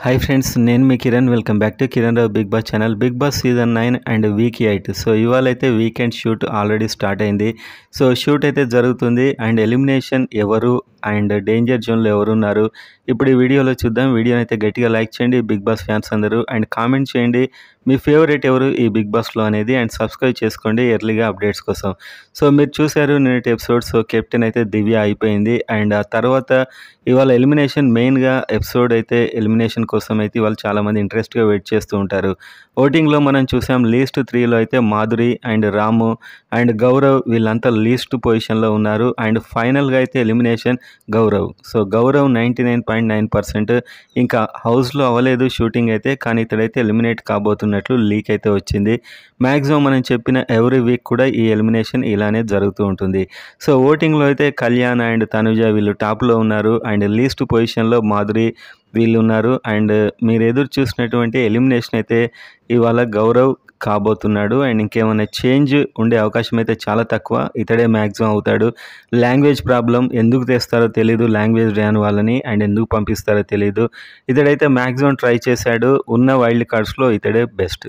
Hi friends, నేను మీ Kiran. Welcome back to Kiran Rao Bigg Boss channel. Bigg Boss season 9 and week 8. So ఇవాళ అయితే weekend shoot already start అయింది. So shoot అయితే జరుగుతుంది అండ్ ఎలిమినేషన్ ఎవరు అండ్ డేంజర్ జోన్లో ఎవరున్నారు ఇప్పుడు ఈ వీడియోలో చూద్దాం. వీడియోని అయితే గట్టిగా లైక్ చేయండి బిగ్ బాస్ ఫ్యాన్స్ అందరూ, అండ్ కామెంట్ చేయండి మీ ఫేవరెట్ ఎవరు ఈ బిగ్ బాస్లో అనేది, అండ్ సబ్స్క్రైబ్ చేసుకోండి ఎర్లీగా అప్డేట్స్ కోసం. సో మీరు చూశారు నిన్నటి ఎపిసోడ్. సో కెప్టెన్ అయితే దివ్య అయిపోయింది, అండ్ ఆ తర్వాత ఇవాళ ఎలిమినేషన్ మెయిన్గా ఎపిసోడ్ అయితే ఎలిమినేషన్ కోసం అయితే ఇవాళ చాలామంది ఇంట్రెస్ట్గా వెయిట్ చేస్తూ ఉంటారు. ఓటింగ్లో మనం చూసాం లీస్ట్ 3లో అయితే Madhuri and Ramu and Gaurav వీళ్ళంతా లీస్ట్ పొజిషన్లో ఉన్నారు, అండ్ ఫైనల్గా అయితే ఎలిమినేషన్ గౌరవ్. సో గౌరవ్ 99.9%. ఇంకా హౌస్లో అవ్వలేదు షూటింగ్ అయితే, కానీ ఇతడైతే ఎలిమినేట్ కాబోతున్నట్లు లీక్ అయితే వచ్చింది. మ్యాక్సిమం మనం చెప్పిన ఎవ్రీ వీక్ కూడా ఈ ఎలిమినేషన్ ఇలానే జరుగుతూ ఉంటుంది. సో ఓటింగ్లో అయితే కళ్యాణ్ అండ్ తనుజ వీళ్ళు టాప్లో ఉన్నారు, అండ్ లీస్ట్ పొజిషన్లో మాధురి వీళ్ళు ఉన్నారు, అండ్ మీరు ఎదురు చూసినటువంటి ఎలిమినేషన్ అయితే ఇవాళ గౌరవ్ కాబోతున్నాడు, అండ్ ఇంకేమైనా చేంజ్ ఉండే అవకాశం అయితే చాలా తక్కువ. ఇతడే మ్యాక్సిమం అవుతాడు. లాంగ్వేజ్ ప్రాబ్లం ఎందుకు తెస్తారో తెలీదు, లాంగ్వేజ్ రాని వాళ్ళని, అండ్ ఎందుకు పంపిస్తారో తెలీదు. ఇతడైతే మ్యాక్సిమం ట్రై చేశాడు. ఉన్న వైల్డ్ కార్డ్స్లో ఇతడే బెస్ట్.